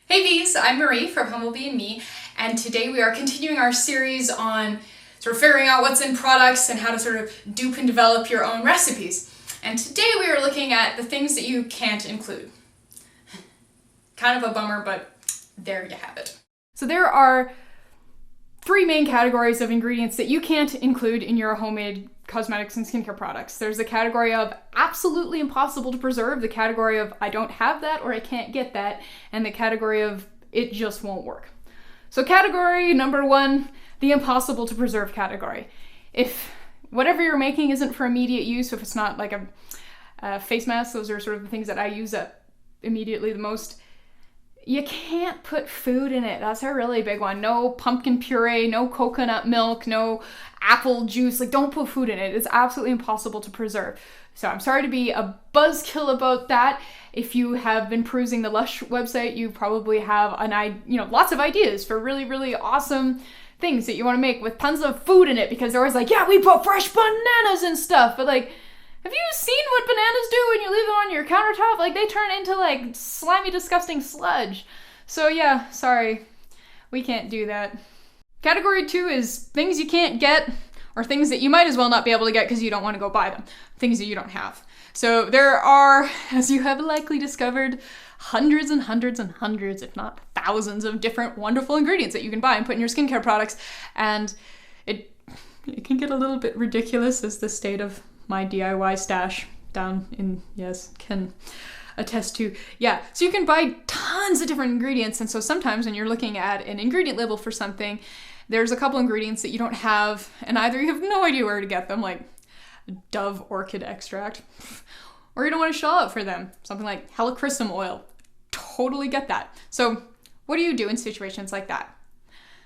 Hey Bees, I'm Marie from Humblebee and Me, and today we are continuing our series on sort of figuring out what's in products and how to sort of dupe and develop your own recipes. And today we are looking at the things that you can't include. Kind of a bummer, but there you have it. So there are three main categories of ingredients that you can't include in your homemade cosmetics and skincare products. There's the category of absolutely impossible to preserve, the category of I don't have that or I can't get that, and the category of it just won't work. So category number one, the impossible to preserve category. If whatever you're making isn't for immediate use, if it's not like a face mask, those are sort of the things that I use up immediately the most, you can't put food in it. That's a really big one. No pumpkin puree, no coconut milk, no apple juice. Like, don't put food in it. It's absolutely impossible to preserve. So I'm sorry to be a buzzkill about that. If you have been perusing the Lush website, you probably have lots of ideas for really, really awesome things that you want to make with tons of food in it, because they're always like, yeah, we put fresh bananas and stuff. But like, have you seen what bananas do when you leave them on your countertop? Like, they turn into like slimy, disgusting sludge. So yeah, sorry, we can't do that. Category two is things you can't get, or things that you might as well not be able to get because you don't want to go buy them. Things that you don't have. So there are, as you have likely discovered, hundreds and hundreds and hundreds, if not thousands, of different wonderful ingredients that you can buy and put in your skincare products. And it can get a little bit ridiculous, as the state of my DIY stash down in, can attest to. Yeah, so you can buy tons of different ingredients, and so sometimes when you're looking at an ingredient label for something, there's a couple ingredients that you don't have, and either you have no idea where to get them, like Dove orchid extract, or you don't want to shell out for them. Something like helichrysum oil. Totally get that. So what do you do in situations like that?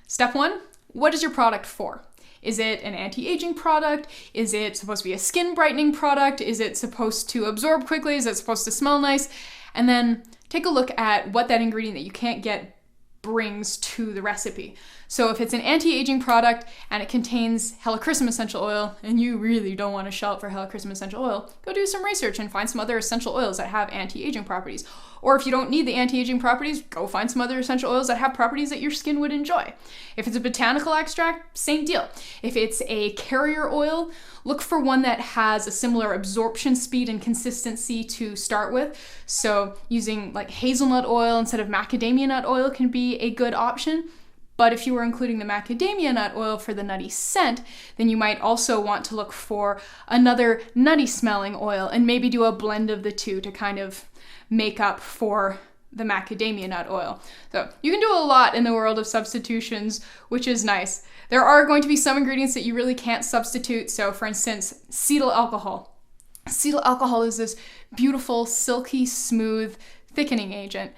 Step one, what is your product for? Is it an anti-aging product? Is it supposed to be a skin brightening product? Is it supposed to absorb quickly? Is it supposed to smell nice? And then take a look at what that ingredient that you can't get brings to the recipe. So if it's an anti-aging product and it contains helichrysum essential oil, and you really don't want to shell out for helichrysum essential oil, go do some research and find some other essential oils that have anti-aging properties. Or if you don't need the anti-aging properties, go find some other essential oils that have properties that your skin would enjoy. If it's a botanical extract, same deal. If it's a carrier oil, look for one that has a similar absorption speed and consistency to start with. So using like hazelnut oil instead of macadamia nut oil can be a good option. But if you were including the macadamia nut oil for the nutty scent, then you might also want to look for another nutty smelling oil and maybe do a blend of the two to kind of make up for the macadamia nut oil. So you can do a lot in the world of substitutions, which is nice. There are going to be some ingredients that you really can't substitute. So for instance, cetyl alcohol. Cetyl alcohol is this beautiful, silky, smooth thickening agent.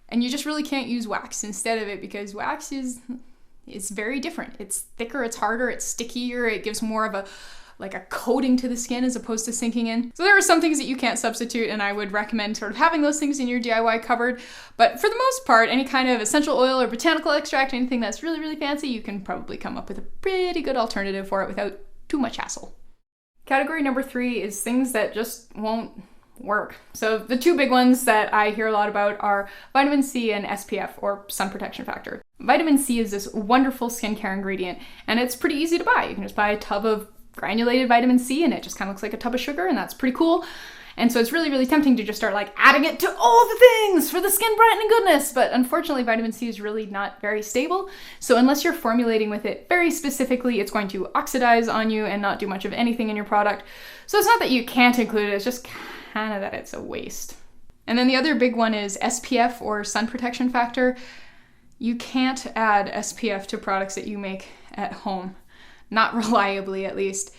And you just really can't use wax instead of it, because wax is very different. It's thicker, it's harder, it's stickier, it gives more of a coating to the skin as opposed to sinking in. So there are some things that you can't substitute, and I would recommend sort of having those things in your DIY cupboard. But for the most part, any kind of essential oil or botanical extract, anything that's really, really fancy, you can probably come up with a pretty good alternative for it without too much hassle. Category number three is things that just won't work. So the two big ones that I hear a lot about are vitamin C and SPF, or sun protection factor. Vitamin C is this wonderful skincare ingredient, and it's pretty easy to buy. You can just buy a tub of granulated vitamin C, and it just kind of looks like a tub of sugar, and that's pretty cool. And so it's really, really tempting to just start like adding it to all the things for the skin brightening goodness. But unfortunately, vitamin C is really not very stable. So unless you're formulating with it very specifically, it's going to oxidize on you and not do much of anything in your product. So it's not that you can't include it, it's just kind of that it's a waste. And then the other big one is SPF, or sun protection factor. You can't add SPF to products that you make at home. Not reliably, at least.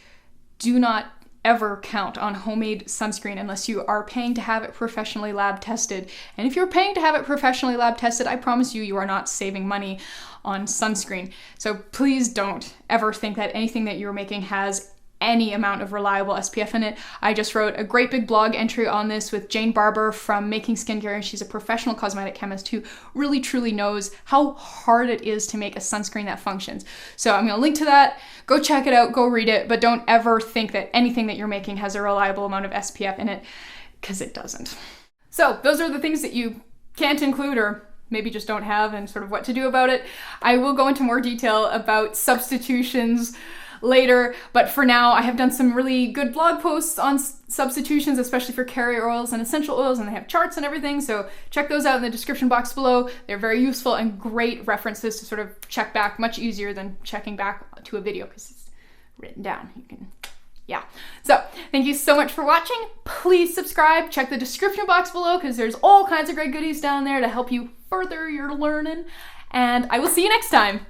Do not ever count on homemade sunscreen unless you are paying to have it professionally lab tested. And if you're paying to have it professionally lab tested, I promise you, you are not saving money on sunscreen. So please don't ever think that anything that you're making has any amount of reliable SPF in it. I just wrote a great big blog entry on this with Jane Barber from Making Skincare, and she's a professional cosmetic chemist who really truly knows how hard it is to make a sunscreen that functions. So I'm gonna link to that. Go check it out, go read it, but don't ever think that anything that you're making has a reliable amount of SPF in it, because it doesn't. So those are the things that you can't include or maybe just don't have and sort of what to do about it. I will go into more detail about substitutions later, but for now I have done some really good blog posts on substitutions, especially for carrier oils and essential oils, and they have charts and everything, so check those out in the description box below. They're very useful and great references to sort of check back, much easier than checking back to a video because it's written down. You can, yeah. So thank you so much for watching. Please subscribe, check the description box below because there's all kinds of great goodies down there to help you further your learning, and I will see you next time.